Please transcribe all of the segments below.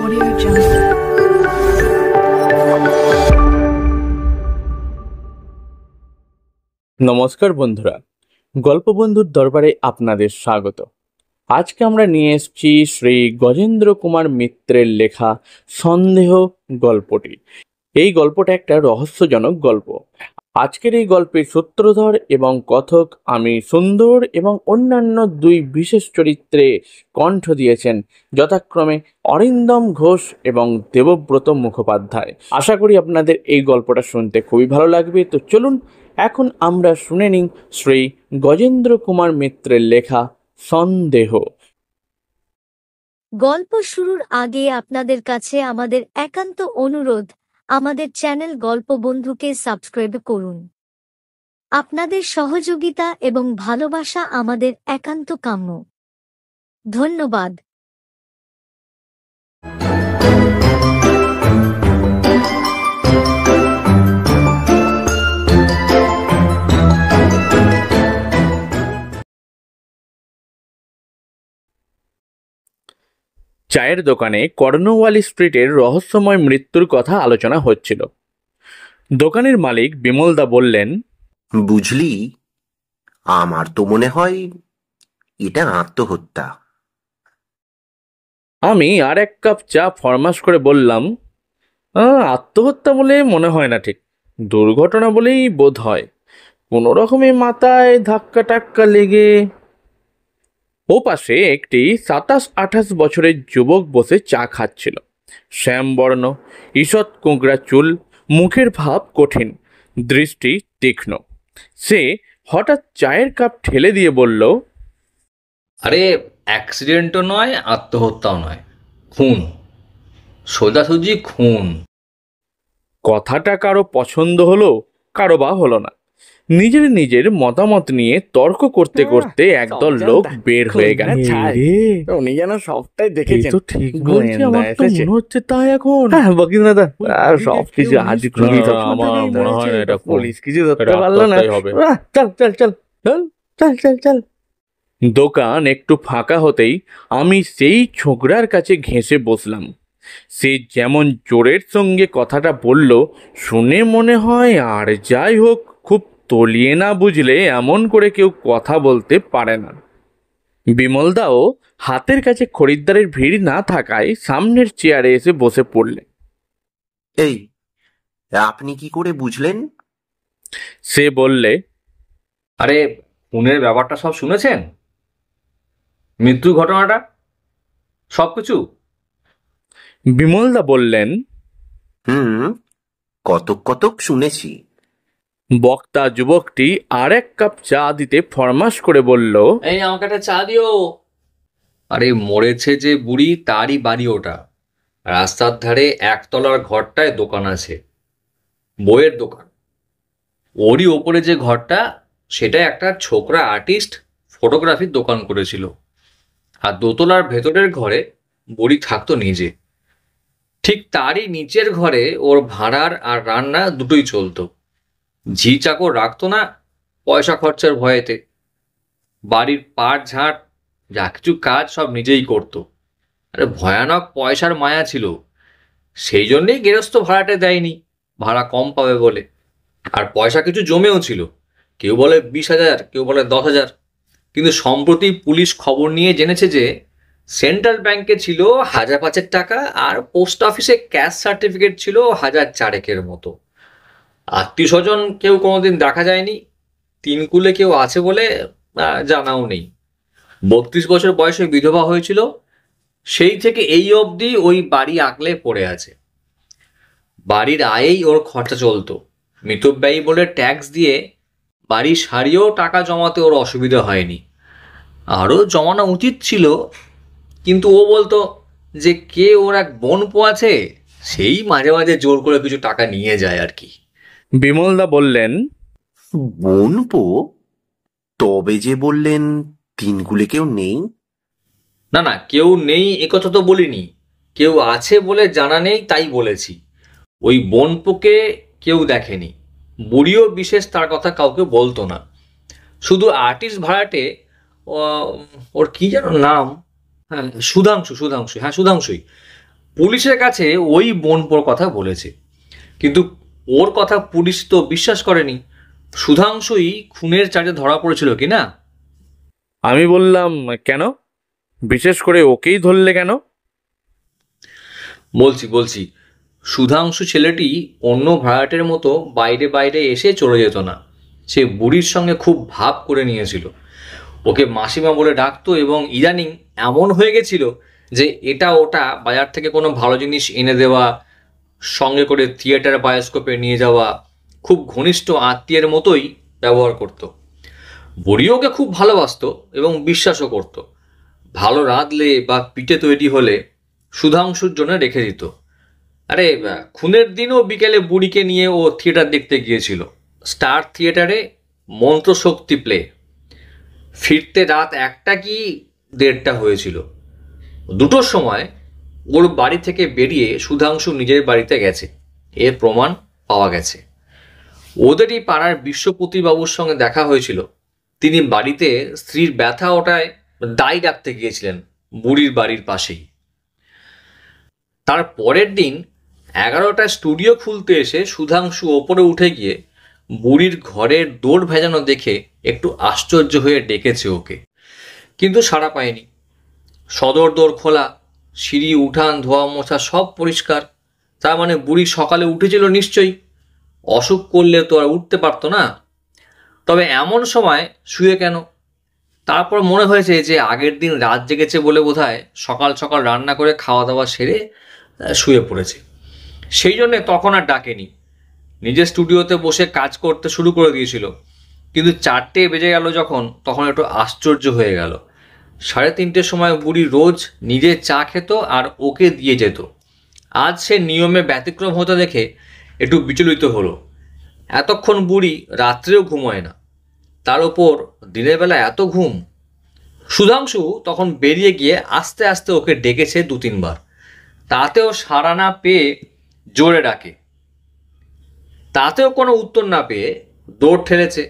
Audio Jungle. নমস্কার বন্ধুরা, গল্প বন্ধুর দরবারে আপনাদের স্বাগত। আজকে আমরা নিয়ে এসেছি শ্রী গজেন্দ্র কুমার মিত্রের লেখা সন্দেহ গল্পটি। এই গল্পটা একটা রহস্যজনক গল্প। আজকের এই গল্পের সূত্রধর এবং কথক আমি সুন্দর এবং অন্যান্য দুই বিশেষ চরিত্রে কণ্ঠ দিয়েছেন যথাক্রমে অরিন্দম ঘোষ এবং দেবব্রত মুখোপাধ্যায়। আশা করি আপনাদের এই গল্পটা শুনতে খুবই ভালো লাগবে। তো চলুন এখন আমরা শুনে নিই শ্রী গজেন্দ্র কুমার মিত্রের লেখা সন্দেহ। গল্প শুরুর আগে আপনাদের কাছে আমাদের একান্ত অনুরোধ, আমাদের চ্যানেল গল্প বন্ধুকে সাবস্ক্রাইব করুন। আপনাদের সহযোগিতা এবং ভালোবাসা আমাদের একান্ত কাম্য। ধন্যবাদ। চায়ের দোকানে কর্নওয়ালি স্ট্রিটের রহস্যময় মৃত্যুর কথা আলোচনা হচ্ছিল। দোকানের মালিক বিমলদা বললেন, বুঝলি, আমার তো মনে হয় এটা আত্মহত্যা। আমি আর এক কাপ চা ফরমাশ করে বললাম, আত্মহত্যা বলে মনে হয় না, ঠিক দুর্ঘটনা বলেই বোধ হয়। কোনো রকমে মাথায় ধাক্কা টাক্কা লেগে। ও পাশে একটি 27-28 বছরের যুবক বসে চা খাচ্ছিল। শ্যামবর্ণ, ঈষৎ কোঁকড়া চুল, মুখের ভাব কঠিন, দৃষ্টি তীক্ষ্ণ। সে হঠাৎ চায়ের কাপ ঠেলে দিয়ে বলল, আরে অ্যাক্সিডেন্টও নয়, আত্মহত্যাও নয়, খুন, সোজাসুজি খুন। কথাটা কারো পছন্দ হলো, কারো বা হলো না। নিজের মতামত নিয়ে তর্ক করতে করতে একদল লোক বের হয়ে গেল। উনি যেন সবটাই দেখেছেন। তো ঠিক বলছি, আমার তো মনে হচ্ছে তাই। এখন বকিস না, সবকিছু আজ আমার মনে হয় না এটা পুলিশ কিছু ধরতে পারলো না। চল চল চল চল চল চল চল। দোকান একটু ফাঁকা হতেই আমি সেই ছোকরার কাছে ঘেঁষে বসলাম। সে যেমন জোরের সঙ্গে কথাটা বলল, শুনে মনে হয় আর যাই হোক, খুব তলিয়ে না বুঝলে এমন করে কেউ কথা বলতে পারে না। বিমলদাও হাতের কাছে খরিদ্দারের ভিড় না থাকায় সামনের চেয়ারে এসে বসে পড়লে। এই, আপনি কি করে বুঝলেন? সে বললে, আরে খুনের ব্যাপারটা সব শুনেছেন? মৃত্যু ঘটনাটা সব কিছু? বিমলদা বললেন, কতক কতক শুনেছি। বক্তা যুবকটি আর এক কাপ চা দিতে ফরমাশ করে বলল, এই আমাকে একটা চা দিও। আরে মরেছে যে বুড়ি, তারই বাড়ি ওটা। রাস্তার ধারে একতলার ঘরটায় দোকান আছে, বইয়ের দোকান। ওরই ওপরে যে ঘরটা, সেটা একটা ছোকরা আর্টিস্ট ফটোগ্রাফির দোকান করেছিল। আর দোতলার ভেতরের ঘরে বুড়ি থাকতো নিজে। ঠিক তারই নিচের ঘরে ওর ভাড়ার আর রান্না দুটোই চলতো। ঝি চাকর রাখতো না, পয়সা খরচার ভয়েতে। বাড়ির পাট ঝাঁট যা কিছু কাজ সব নিজেই করতো। আরে ভয়ানক পয়সার মায়া ছিল, সেই জন্যেই গেরস্ত ভাড়াটে দেয়নি, ভাড়া কম পাবে বলে। আর পয়সা কিছু জমেও ছিল, কেউ বলে 20,000, কেউ বলে 10,000। কিন্তু সম্প্রতি পুলিশ খবর নিয়ে জেনেছে যে সেন্ট্রাল ব্যাংকে ছিল 1,500 টাকা, আর পোস্ট অফিসে ক্যাশ সার্টিফিকেট ছিল 1,004 মতো। আত্মীয় স্বজন কেউ কোনোদিন দেখা যায়নি, তিন কুলে কেউ আছে বলে জানাও নেই। 32 বছর বয়সে বিধবা হয়েছিল, সেই থেকে এই অবধি ওই বাড়ি আঁকলে পড়ে আছে। বাড়ির আয়েই ওর খরচা চলতো। মিতব্যয়ী বলে ট্যাক্স দিয়ে বাড়ি সারিয়েও টাকা জমাতে ওর অসুবিধা হয়নি। আরও জমানো উচিত ছিল, কিন্তু ও বলতো যে কে ওর এক বোনপো আছে, সেই মাঝে মাঝে জোর করে কিছু টাকা নিয়ে যায় আর কি। বিমলদা বললেন, বোনপো? তবে যে বললেন তিনকুলে কেউ নেই। না না, কেউ নেই একথা তো বলিনি, কেউ আছে বলে জানা নেই তাই বলেছি। ওই বোনপোকে কেউ দেখেনি, বুড়িও বিশেষ তার কথা কাউকে বলতো না। শুধু আর্টিস্ট ভাড়াটে, ওর কি যেন নাম, হ্যাঁ সুধাংশু, হ্যাঁ সুধাংশুই, পুলিশের কাছে ওই বোনপোর কথা বলেছে, কিন্তু ওর কথা পুলিশ তো বিশ্বাস করেনি। সুধাংশুই খুনের চার্জে ধরা পড়েছিল কি না? আমি বললাম, কেন? বিশেষ করে ওকেই ধরলে কেন? বলছি সুধাংশু ছেলেটি অন্য ভাড়াটের মতো বাইরে বাইরে এসে চলে যেত না। সে বুড়ির সঙ্গে খুব ভাব করে নিয়েছিল, ওকে মাসিমা বলে ডাকতো, এবং ইদানিং এমন হয়ে গেছিল যে এটা ওটা বাজার থেকে কোনো ভালো জিনিস এনে দেওয়া, সঙ্গে করে থিয়েটার বায়োস্কোপে নিয়ে যাওয়া, খুব ঘনিষ্ঠ আত্মীয়ের মতোই ব্যবহার করত। বুড়ি ওকে খুব ভালোবাসতো এবং বিশ্বাসও করত। ভালো রাঁধলে বা পিঠে তৈরি হলে সুধাংশুর জন্য রেখে দিত। আরে খুনের দিনও বিকেলে বুড়িকে নিয়ে ও থিয়েটার দেখতে গিয়েছিল, স্টার থিয়েটারে মন্ত্রশক্তি প্লে। ফিরতে রাত 1টা কি 1:30 হয়েছিল। 2টোর সময় ওর বাড়ি থেকে বেরিয়ে সুধাংশু নিজের বাড়িতে গেছে, এর প্রমাণ পাওয়া গেছে। ওদেরই পাড়ার বিশ্বপতিবাবুর সঙ্গে দেখা হয়েছিল। তিনি বাড়িতে স্ত্রীর ব্যথা ওঠায় দায় ডাকতে গিয়েছিলেন বুড়ির বাড়ির পাশেই। তার পরের দিন 11টায় স্টুডিও খুলতে এসে সুধাংশু ওপরে উঠে গিয়ে বুড়ির ঘরের দৌড় ভেজানো দেখে একটু আশ্চর্য হয়ে ডেকেছে ওকে, কিন্তু সাড়া পায়নি। সদর দৌড় খোলা, সিঁড়ি উঠান ধোয়া মোছা সব পরিষ্কার। তার মানে বুড়ি সকালে উঠেছিল নিশ্চয়ই, অসুখ করলে তো আর উঠতে পারতো না। তবে এমন সময় শুয়ে কেন? তারপর মনে হয়েছে যে আগের দিন রাত জেগেছে বলে বোধহয় সকাল সকাল রান্না করে খাওয়া দাওয়া সেরে শুয়ে পড়েছে। সেই জন্যে তখন আর ডাকেনি, নিজের স্টুডিওতে বসে কাজ করতে শুরু করে দিয়েছিল। কিন্তু 4টে বেজে গেল যখন, তখন একটু আশ্চর্য হয়ে গেল। 3:30টের সময় বুড়ি রোজ নিজে চা খেত আর ওকে দিয়ে যেত। আজ সে নিয়মে ব্যতিক্রম হতে দেখে একটু বিচলিত হলো। এতক্ষণ বুড়ি রাত্রেও ঘুমোয় না, তার ওপর দিনের বেলা এত ঘুম। সুধাংশু তখন বেরিয়ে গিয়ে আস্তে আস্তে ওকে ডেকেছে 2-3 বার, তাতেও সাড়া না পেয়ে জোরে ডাকে, তাতেও কোনো উত্তর না পেয়ে দৌড় ঠেলেছে।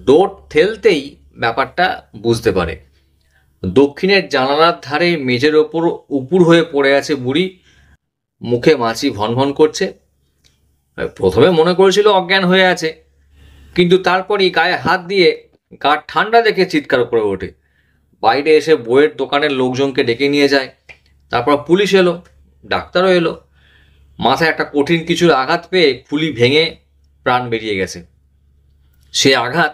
দৌড় ঠেলতেই ব্যাপারটা বুঝতে পারে। দক্ষিণের জানালার ধারে মেঝের ওপর উপুর হয়ে পড়ে আছে বুড়ি, মুখে মাছি ভনভন করছে। প্রথমে মনে করেছিল অজ্ঞান হয়ে আছে, কিন্তু তারপরই গায়ে হাত দিয়ে গা ঠান্ডা দেখে চিৎকার করে ওঠে। বাইরে এসে বইয়ের দোকানের লোকজনকে ডেকে নিয়ে যায়। তারপর পুলিশ এলো, ডাক্তারও এলো। মাথায় একটা কঠিন কিছুর আঘাত পেয়ে খুলি ভেঙে প্রাণ বেরিয়ে গেছে। সে আঘাত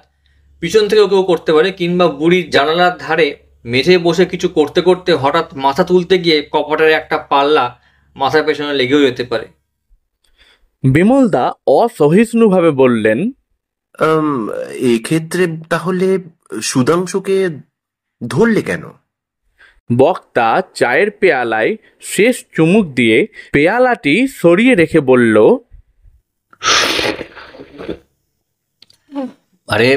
পিছন থেকেও কেউ করতে পারে, কিংবা বুড়ির জানালার ধারে মেঝে বসে কিছু করতে করতে হঠাৎ মাথা তুলতে গিয়ে কপাটের একটা পাল্লা মাথার পেছনে লেগেও যেতে পারে। বিমলদা অসহিষ্ণুভাবে বললেন, এক্ষেত্রে তাহলে সুধাংশুকে ধরলে কেন? বক্তা চায়ের পেয়ালায় শেষ চুমুক দিয়ে পেয়ালাটি সরিয়ে রেখে বলল, আরে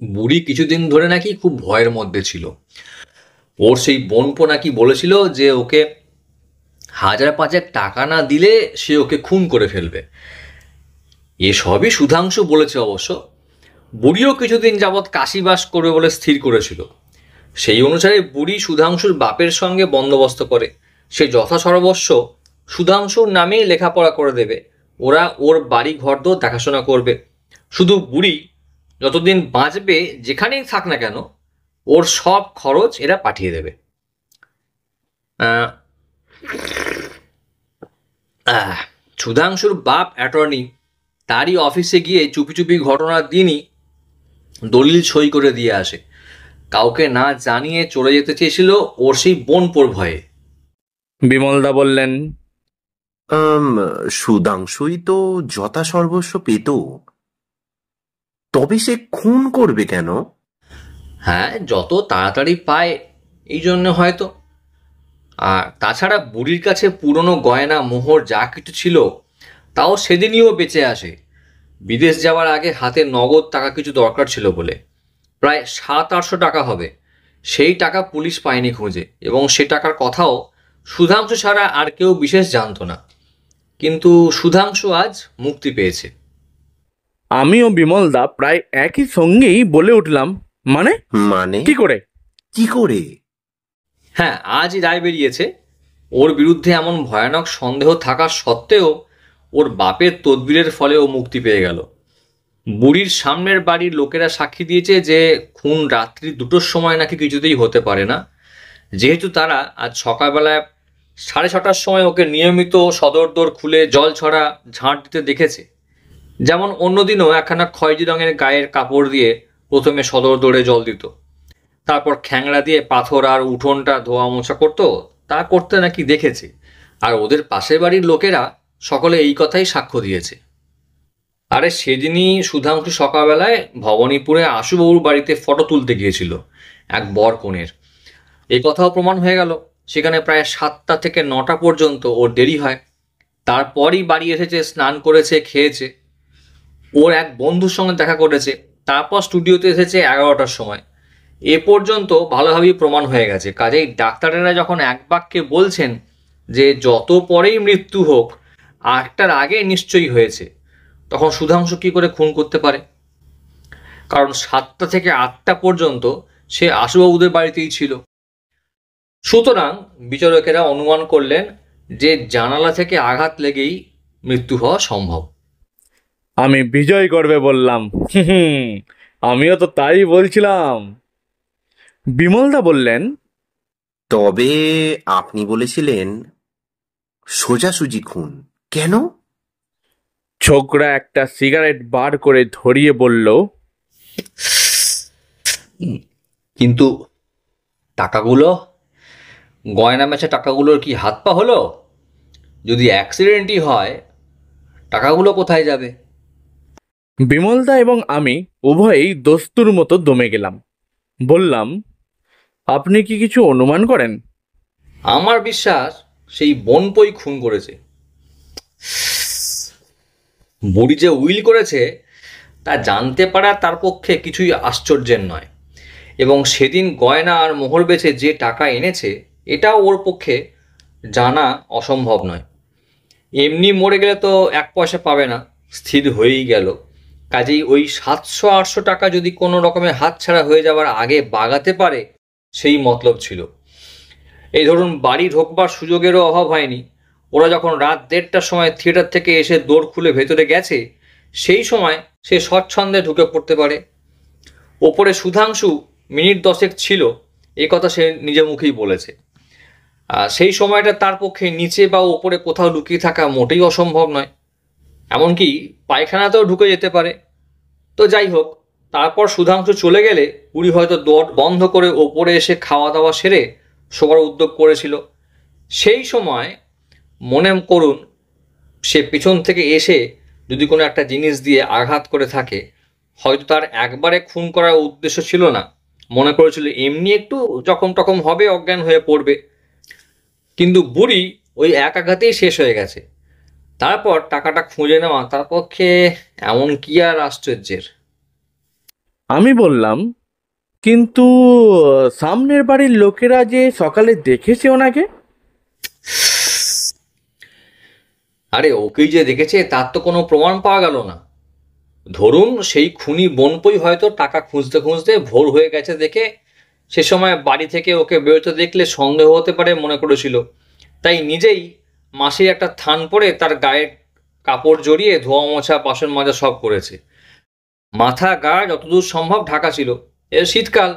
বুড়ি কিছুদিন ধরে নাকি খুব ভয়ের মধ্যে ছিল। ওর সেই বোনপো নাকি বলেছিল যে ওকে 1000-5 টাকা না দিলে সে ওকে খুন করে ফেলবে। এসবই সুধাংশু বলেছে অবশ্য। বুড়িও কিছুদিন যাবৎ কাশিবাস করবে বলে স্থির করেছিল। সেই অনুসারে বুড়ি সুধাংশুর বাপের সঙ্গে বন্দোবস্ত করে, সে যথাসর্বস্ব সুধাংশুর নামেই লেখাপড়া করে দেবে। ওরা ওর বাড়ি ঘরদোর দেখাশোনা করবে। শুধু বুড়ি যতদিন বাঁচবে, যেখানেই থাক না কেন, ওর সব খরচ এরা পাঠিয়ে দেবে। সুধাংশুর বাপ অ্যাটর্নি, তারই অফিসে গিয়ে চুপি চুপি ঘটনার দিনই দলিল সই করে দিয়ে আসে। কাউকে না জানিয়ে চলে যেতে চেয়েছিল ওর সেই বোনপোর ভয়ে। বিমলদা বললেন, সুধাংশুই তো যথাসর্বস্ব পেত, তবে সে খুন করবে কেন? হ্যাঁ, যত তাড়াতাড়ি পায় এই জন্য হয়তো। আর তাছাড়া বুড়ির কাছে পুরনো গয়না মোহর যা কিছু ছিল তাও সেদিনইও বেঁচে আসে। বিদেশ যাওয়ার আগে হাতে নগদ টাকা কিছু দরকার ছিল বলে, প্রায় 700-800 টাকা হবে। সেই টাকা পুলিশ পায়নি খুঁজে, এবং সে টাকার কথাও সুধাংশু ছাড়া আর কেউ বিশেষ জানতো না। কিন্তু সুধাংশু আজ মুক্তি পেয়েছে। আমি ও বিমলদা প্রায় একই সঙ্গেই বলে উঠলাম, মানে কি করে? কি করে? হ্যাঁ, আজই রায় বেরিয়েছে। ওর বিরুদ্ধে এমন ভয়ানক সন্দেহ থাকা সত্ত্বেও ওর বাপের তদবিরের ফলে ও মুক্তি পেয়ে গেল। বুড়ির সামনের বাড়ির লোকেরা সাক্ষী দিয়েছে যে খুন রাত্রি 2টোর সময় নাকি কিছুতেই হতে পারে না, যেহেতু তারা আজ সকালবেলায় 6:30টার সময় ওকে নিয়মিত সদর দোর খুলে জল ছড়া ঝাঁট দিতে দেখেছে। যেমন অন্যদিনও একখানা খয়েরি রঙের গায়ের কাপড় দিয়ে প্রথমে সদর দোরে জল দিত, তারপর খ্যাংড়া দিয়ে পাথর আর উঠোনটা ধোয়া মোছা করতো, তা করতে নাকি দেখেছে। আর ওদের পাশের বাড়ির লোকেরা সকলে এই কথাই সাক্ষ্য দিয়েছে। আরে সেদিনই সুধাংশু সকালবেলায় ভবানীপুরে আশুবাবুর বাড়িতে ফটো তুলতে গিয়েছিল এক বর কনের। এই কথাও প্রমাণ হয়ে গেল। সেখানে প্রায় 7টা থেকে 9টা পর্যন্ত ওর দেরি হয়। তারপরই বাড়ি এসেছে, স্নান করেছে, খেয়েছে, ওর এক বন্ধুর সঙ্গে দেখা করেছে, তারপর স্টুডিওতে এসেছে 11টার সময়। এ পর্যন্ত ভালোভাবেই প্রমাণ হয়ে গেছে। কাজেই ডাক্তারেরা যখন এক বাক্যে বলছেন যে যত পরেই মৃত্যু হোক 8টার আগে নিশ্চয়ই হয়েছে, তখন সুধাংশু কী করে খুন করতে পারে? কারণ 7টা থেকে 8টা পর্যন্ত সে আশুবাবুদের বাড়িতেই ছিল। সুতরাং বিচারকেরা অনুমান করলেন যে জানালা থেকে আঘাত লেগেই মৃত্যু হওয়া সম্ভব। আমি বিজয় গর্বে বললাম, আমিও তো তাই বলছিলাম। বিমলদা বললেন, তবে আপনি বলেছিলেন সোজাসুজি খুন, কেন? ছোকরা একটা সিগারেট বার করে ধরিয়ে বলল, কিন্তু টাকাগুলো, গয়না মেশা টাকাগুলোর কি হাত পা হলো? যদি অ্যাক্সিডেন্টই হয়, টাকাগুলো কোথায় যাবে? বিমলদা এবং আমি উভয়েই দস্তুর মতো দমে গেলাম। বললাম, আপনি কি কিছু অনুমান করেন? আমার বিশ্বাস সেই বনপই খুন করেছে। বুড়ি যে উইল করেছে তা জানতে পারা তার পক্ষে কিছুই আশ্চর্যের নয়, এবং সেদিন গয়না আর মোহর বেচে যে টাকা এনেছে এটাও ওর পক্ষে জানা অসম্ভব নয়। এমনি মরে গেলে তো 1 পয়সা পাবে না, স্থির হয়েই গেল। কাজেই ওই 700-800 টাকা যদি কোনো রকমে হাতছাড়া হয়ে যাওয়ার আগে বাগাতে পারে, সেই মতলব ছিল। এই ধরুন, বাড়ি ঢোকবার সুযোগেরও অভাব হয়নি। ওরা যখন রাত 1:30টার সময় থিয়েটার থেকে এসে দোর খুলে ভেতরে গেছে, সেই সময় সে স্বচ্ছন্দে ঢুকে পড়তে পারে। ওপরে সুধাংশু মিনিট 10 ছিল, এ কথা সে নিজে মুখেই বলেছে। আর সেই সময়টা তার পক্ষে নিচে বা ওপরে কোথাও লুকিয়ে থাকা মোটেই অসম্ভব নয়। এমনকি পায়খানাতেও ঢুকে যেতে পারে। তো যাই হোক, তারপর সুধাংশু চলে গেলে বুড়ি হয়তো দর বন্ধ করে ওপরে এসে খাওয়া দাওয়া সেরে শোবার উদ্যোগ করেছিল। সেই সময় মনে করুন সে পিছন থেকে এসে যদি কোনো একটা জিনিস দিয়ে আঘাত করে থাকে, হয়তো তার একবারে খুন করার উদ্দেশ্য ছিল না, মনে করেছিল এমনি একটু যখন তখন হবে, অজ্ঞান হয়ে পড়বে। কিন্তু বুড়ি ওই এক আঘাতেই শেষ হয়ে গেছে। তারপর টাকাটা খুঁজে নেওয়া তার পক্ষে এমন কি আর আশ্চর্যের? আমি বললাম, কিন্তু সামনের বাড়ির লোকেরা যে সকালে দেখেছে ওনাকে। আরে ওকেই যে দেখেছে তার তো কোনো প্রমাণ পাওয়া গেল না। ধরুন সেই খুনি বনপই হয়তো টাকা খুঁজতে খুঁজতে ভোর হয়ে গেছে দেখে সে সময় বাড়ি থেকে ওকে বেরোতে দেখলে সন্দেহ হতে পারে মনে করেছিল, তাই নিজেই মাসির একটা থান পরে তার গায়ে কাপড় জড়িয়ে ধোয়া মোছা বাসন মাজা সব করেছে। মাথা গা যতদূর সম্ভব ঢাকা ছিল, এর শীতকাল,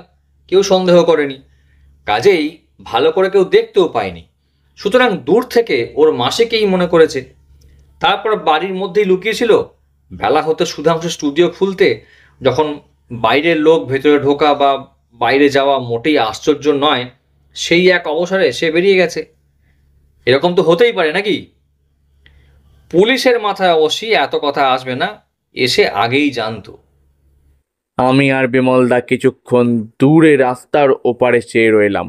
কেউ সন্দেহ করেনি। কাজেই ভালো করে কেউ দেখতেও পায়নি। সুতরাং দূর থেকে ওর মাসিকেই মনে করেছে। তারপর বাড়ির মধ্যেই লুকিয়েছিল। বেলা হতে সুধাংশু স্টুডিও খুলতে, যখন বাইরের লোক ভেতরে ঢোকা বা বাইরে যাওয়া মোটেই আশ্চর্য নয়, সেই এক অবসরে সে বেরিয়ে গেছে। এরকম তো হতেই পারে নাকি? পুলিশের মাথায় অবশ্যই এত কথা আসবে না, এসে আগেই জানতো। আমি আর বিমলদা কিছুক্ষণ দূরে রাস্তার ওপারে চেয়ে রইলাম।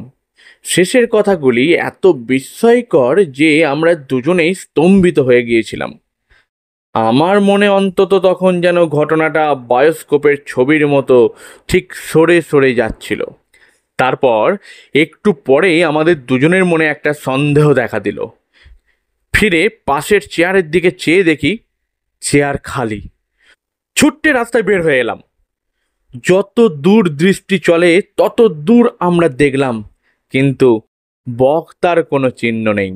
শেষের কথাগুলি এত বিস্ময়কর যে আমরা দুজনেই স্তম্ভিত হয়ে গিয়েছিলাম। আমার মনে অন্তত তখন যেন ঘটনাটা বায়োস্কোপের ছবির মতো ঠিক সরে সরে যাচ্ছিল। তারপর একটু পরেই আমাদের দুজনের মনে একটা সন্দেহ দেখা দিল। ফিরে পাশের চেয়ারের দিকে চেয়ে দেখি চেয়ার খালি। ছুট্টে রাস্তায় বের হয়ে এলাম। যত দূর দৃষ্টি চলে তত দূর আমরা দেখলাম, কিন্তু বক্তার কোনো চিহ্ন নেই,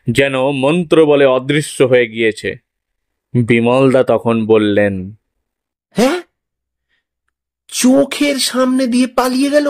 যেন মন্ত্র বলে অদৃশ্য হয়ে গিয়েছে। বিমলদা তখন বললেন, হ্যাঁ, চোখের সামনে দিয়ে পালিয়ে গেল?